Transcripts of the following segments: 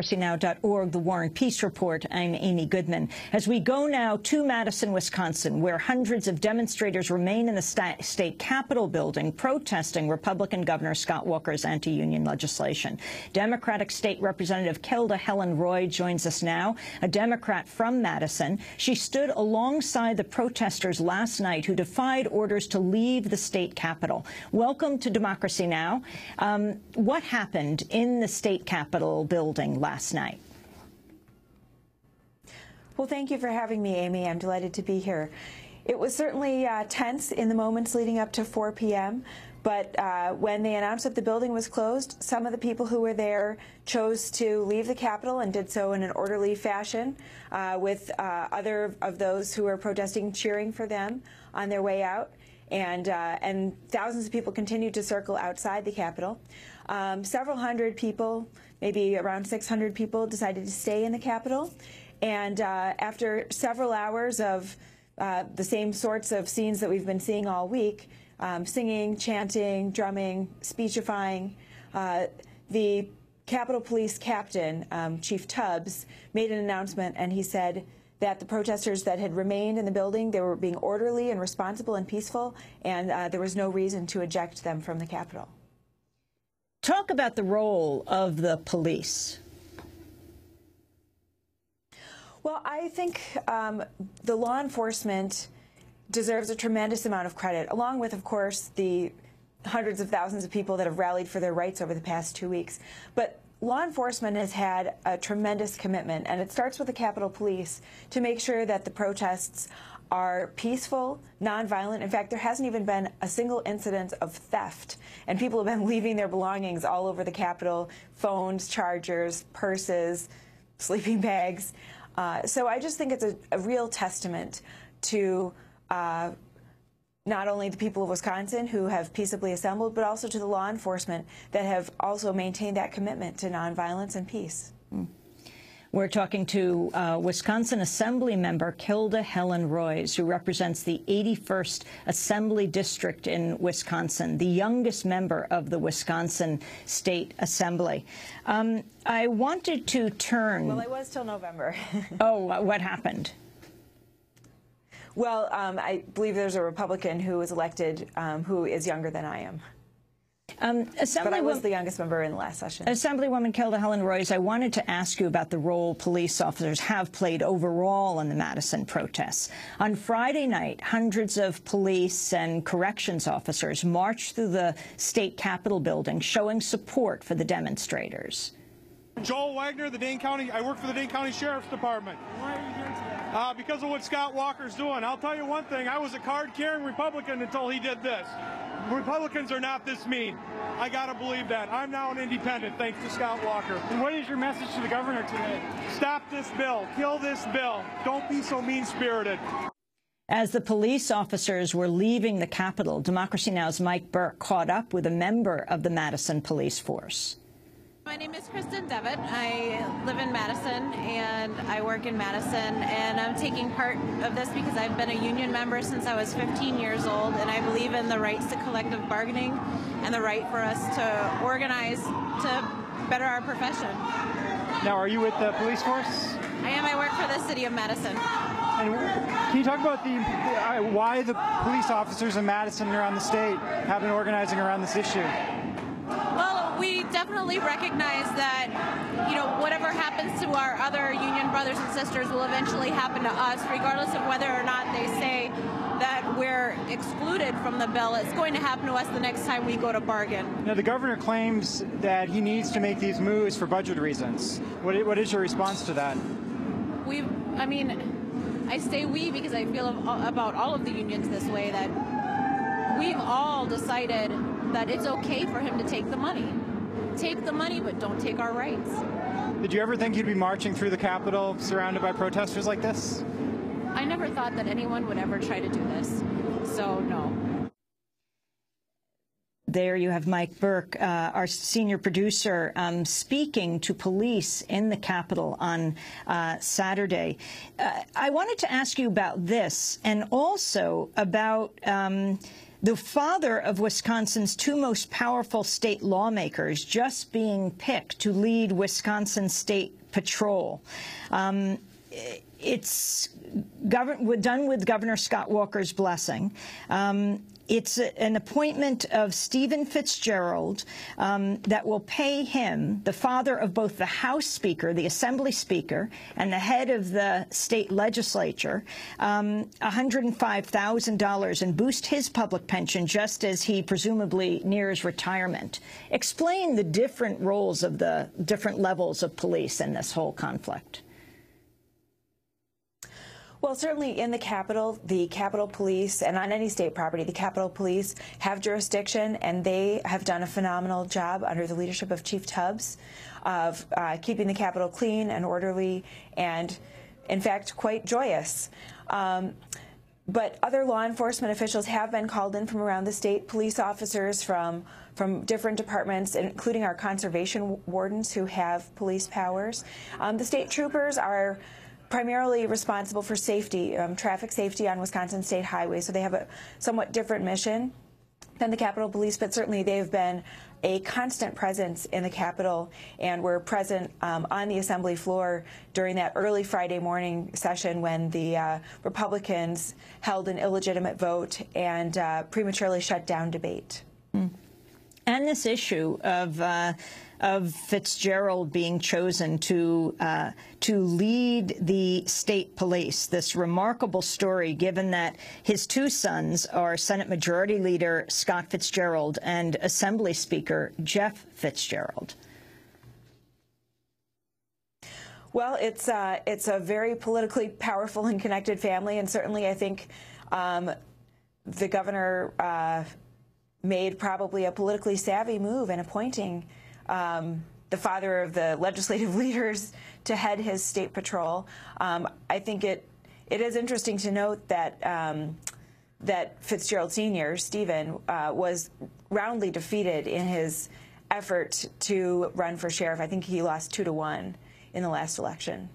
democracynow.org, the War and Peace Report. I'm Amy Goodman. As we go now to Madison, Wisconsin, where hundreds of demonstrators remain in the state Capitol building protesting Republican Governor Scott Walker's anti-union legislation. Democratic State Representative Kelda Helen Roy joins us now, a Democrat from Madison. She stood alongside the protesters last night who defied orders to leave the state Capitol. Welcome to Democracy Now! What happened in the state Capitol building last night? Well, thank you for having me, Amy. I'm delighted to be here. It was certainly tense in the moments leading up to 4 p.m., but when they announced that the building was closed, some of the people who were there chose to leave the Capitol and did so in an orderly fashion, with other of those who were protesting cheering for them on their way out. And thousands of people continued to circle outside the Capitol. Several hundred people, maybe around 600 people, decided to stay in the Capitol. And after several hours of the same sorts of scenes that we've been seeing all week, singing, chanting, drumming, speechifying, the Capitol Police Captain, Chief Tubbs, made an announcement, and he said that the protesters that had remained in the building, they were being orderly and responsible and peaceful, and there was no reason to eject them from the Capitol. Talk about the role of the police. Well, I think the law enforcement deserves a tremendous amount of credit, along with, of course, the hundreds of thousands of people that have rallied for their rights over the past 2 weeks. But law enforcement has had a tremendous commitment, and it starts with the Capitol Police, to make sure that the protests are peaceful, nonviolent. In fact, there hasn't even been a single incident of theft, and people have been leaving their belongings all over the Capitol: phones, chargers, purses, sleeping bags. So I just think it's a real testament to not only the people of Wisconsin who have peaceably assembled, but also to the law enforcement that have also maintained that commitment to nonviolence and peace. We're talking to Wisconsin Assembly member Kelda Helen Roy, who represents the 81st Assembly District in Wisconsin, the youngest member of the Wisconsin State Assembly. I wanted to turn... Well, I was till November. Oh, what happened? Well, I believe there's a Republican who was elected who is younger than I am. But I was the youngest member in the last session. Assemblywoman Kelda Helen Roy, I wanted to ask you about the role police officers have played overall in the Madison protests. On Friday night, hundreds of police and corrections officers marched through the state Capitol building, showing support for the demonstrators. Joel Wagner, I work for the Dane County Sheriff's Department. Why are you here today? Because of what Scott Walker's doing. I'll tell you one thing, I was a card-carrying Republican until he did this. Republicans are not this mean. I gotta believe that. I'm now an independent, thanks to Scott Walker. And what is your message to the governor today? Stop this bill. Kill this bill. Don't be so mean-spirited. As the police officers were leaving the Capitol, Democracy Now!'s Mike Burke caught up with a member of the Madison police force. My name is Kristen Devitt. I live in Madison and I work in Madison, and I'm taking part of this because I've been a union member since I was 15 years old, and I believe in the rights to collective bargaining and the right for us to organize to better our profession. Now, are you with the police force? I am. I work for the city of Madison. And can you talk about why the police officers in Madison and around the state have been organizing around this issue? Well, we definitely recognize that, you know, whatever happens to our other union brothers and sisters will eventually happen to us, regardless of whether or not they say that we're excluded from the bill. It's going to happen to us the next time we go to bargain. Now, the governor claims that he needs to make these moves for budget reasons. What is your response to that? I say we because I feel about all of the unions this way, that we've all decided that it's okay for him to take the money. Take the money, but don't take our rights. Did you ever think you'd be marching through the Capitol surrounded by protesters like this? I never thought that anyone would ever try to do this, so no. There you have Mike Burke, our senior producer, speaking to police in the Capitol on Saturday. I wanted to ask you about this, and also about The father of Wisconsin's two most powerful state lawmakers just being picked to lead Wisconsin State Patrol. It's done with Governor Scott Walker's blessing. It's an appointment of Stephen Fitzgerald that will pay him, the father of both the House Speaker, the Assembly Speaker, and the head of the state legislature, $105,000 and boost his public pension just as he presumably nears retirement. Explain the different roles of the different levels of police in this whole conflict. Well, certainly in the Capitol Police, and on any state property, the Capitol Police have jurisdiction, and they have done a phenomenal job under the leadership of Chief Tubbs of keeping the Capitol clean and orderly and, in fact, quite joyous. But other law enforcement officials have been called in from around the state, police officers from different departments, including our conservation wardens who have police powers. The state troopers are primarily responsible for safety, traffic safety on Wisconsin state highways, so they have a somewhat different mission than the Capitol Police, but certainly they've been a constant presence in the Capitol and were present on the Assembly floor during that early Friday morning session when the Republicans held an illegitimate vote and prematurely shut down debate. And this issue of Fitzgerald being chosen to lead the state police, this remarkable story, given that his two sons are Senate Majority Leader Scott Fitzgerald and Assembly Speaker Jeff Fitzgerald. Well, it's a very politically powerful and connected family, and certainly I think the governor made probably a politically savvy move in appointing the father of the legislative leaders to head his state patrol. I think it is interesting to note that that Fitzgerald Sr., Stephen, was roundly defeated in his effort to run for sheriff. I think he lost 2-1 in the last election.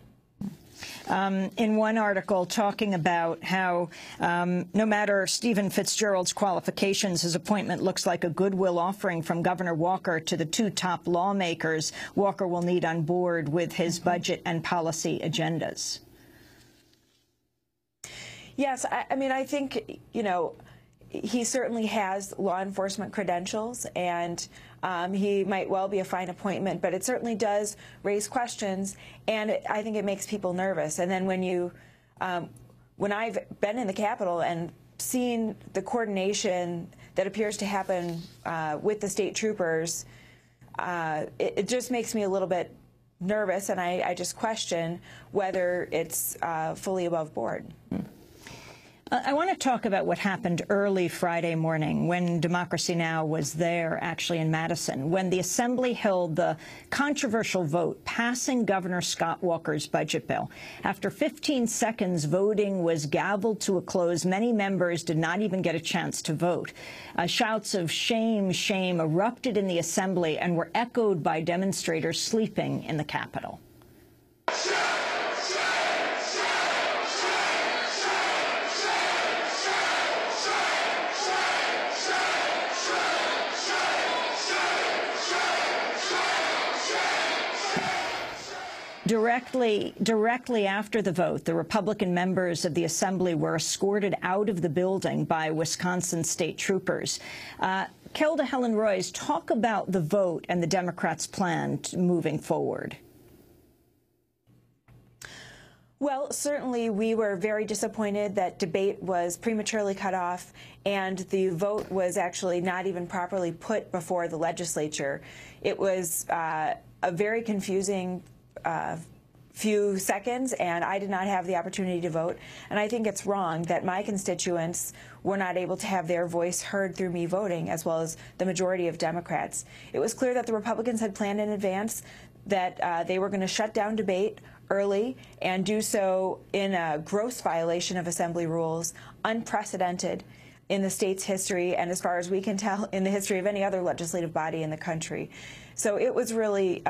In one article talking about how no matter Stephen Fitzgerald's qualifications, his appointment looks like a goodwill offering from Governor Walker to the two top lawmakers Walker will need on board with his budget and policy agendas. Yes, I mean, I think, you know, he certainly has law enforcement credentials, and he might well be a fine appointment, but it certainly does raise questions, and I think it makes people nervous. And then when I've been in the Capitol and seen the coordination that appears to happen with the state troopers, it just makes me a little bit nervous, and I just question whether it's fully above board. I want to talk about what happened early Friday morning when Democracy Now! Was there, actually in Madison, when the Assembly held the controversial vote passing Governor Scott Walker's budget bill. After 15 seconds, voting was gavelled to a close. Many members did not even get a chance to vote. Shouts of shame, shame erupted in the Assembly and were echoed by demonstrators sleeping in the Capitol. Directly after the vote, the Republican members of the Assembly were escorted out of the building by Wisconsin state troopers. Kelda Helen Roy, talk about the vote and the Democrats' plan moving forward. Well, certainly we were very disappointed that debate was prematurely cut off and the vote was actually not even properly put before the legislature. It was a very confusing few seconds, and I did not have the opportunity to vote. And I think it's wrong that my constituents were not able to have their voice heard through me voting, as well as the majority of Democrats. It was clear that the Republicans had planned in advance that they were going to shut down debate early and do so in a gross violation of Assembly rules, unprecedented in the state's history and, as far as we can tell, in the history of any other legislative body in the country. So it was really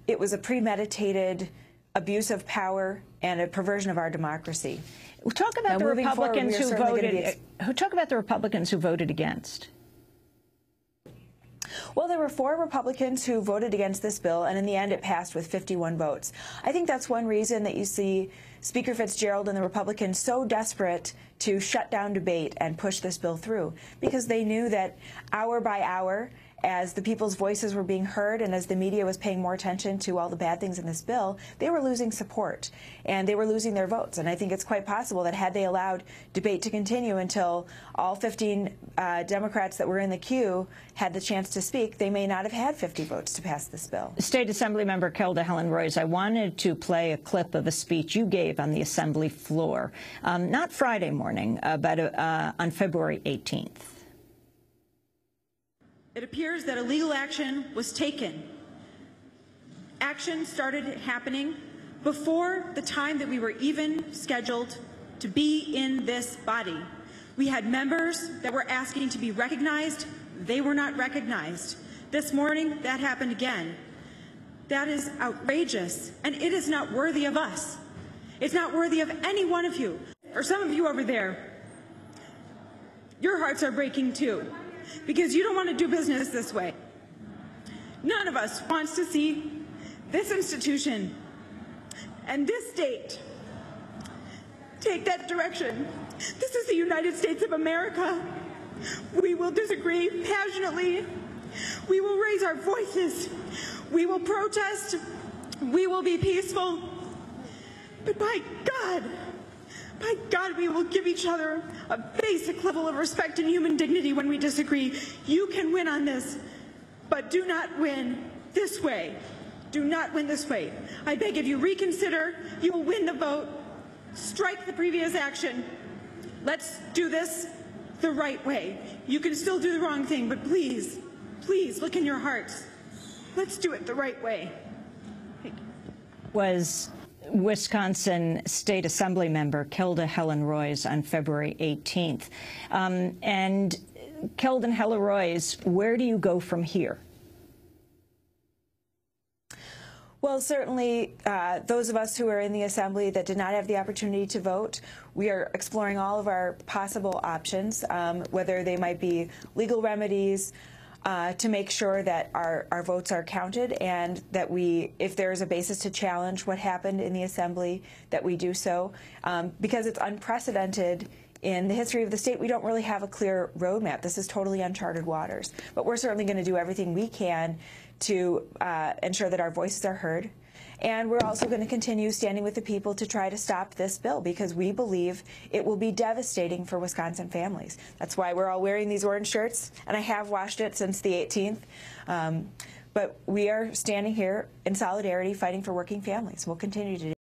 it was a premeditated abuse of power and a perversion of our democracy. Talk about the Republicans who voted. Talk about the Republicans who voted against. Well, there were 4 Republicans who voted against this bill, and in the end it passed with 51 votes. I think that's one reason that you see Speaker Fitzgerald and the Republicans so desperate to shut down debate and push this bill through, because they knew that hour by hour, as the people's voices were being heard and as the media was paying more attention to all the bad things in this bill, they were losing support and they were losing their votes. And I think it's quite possible that had they allowed debate to continue until all 15 Democrats that were in the queue had the chance to speak, they may not have had 50 votes to pass this bill. State Assembly Member Kelda Helen Roy, I wanted to play a clip of a speech you gave on the Assembly floor, not Friday morning, but on February 18th. It appears that illegal action was taken. Action started happening before the time that we were even scheduled to be in this body. We had members that were asking to be recognized. They were not recognized. This morning, that happened again. That is outrageous, and it is not worthy of us. It's not worthy of any one of you. For some of you over there, your hearts are breaking too, because you don't want to do business this way. None of us wants to see this institution and this state take that direction. This is the United States of America. We will disagree passionately. We will raise our voices. We will protest. We will be peaceful. But by God, we will give each other a basic level of respect and human dignity when we disagree. You can win on this, but do not win this way. Do not win this way. I beg if you reconsider, you will win the vote. Strike the previous action. Let's do this the right way. You can still do the wrong thing, but please, please look in your hearts. Let's do it the right way. Thank you. Was Wisconsin State Assembly member Kelda Helen Roy on February 18th. And Kelda Helen Roy, where do you go from here? Well, certainly those of us who are in the Assembly that did not have the opportunity to vote, we are exploring all of our possible options, whether they might be legal remedies, to make sure that our votes are counted and that if there is a basis to challenge what happened in the Assembly, that we do so. Because it's unprecedented in the history of the state, we don't really have a clear roadmap. This is totally uncharted waters. But we're certainly going to do everything we can to ensure that our voices are heard. And we're also going to continue standing with the people to try to stop this bill, because we believe it will be devastating for Wisconsin families. That's why we're all wearing these orange shirts, and I have washed it since the 18th. But we are standing here in solidarity, fighting for working families. We'll continue to do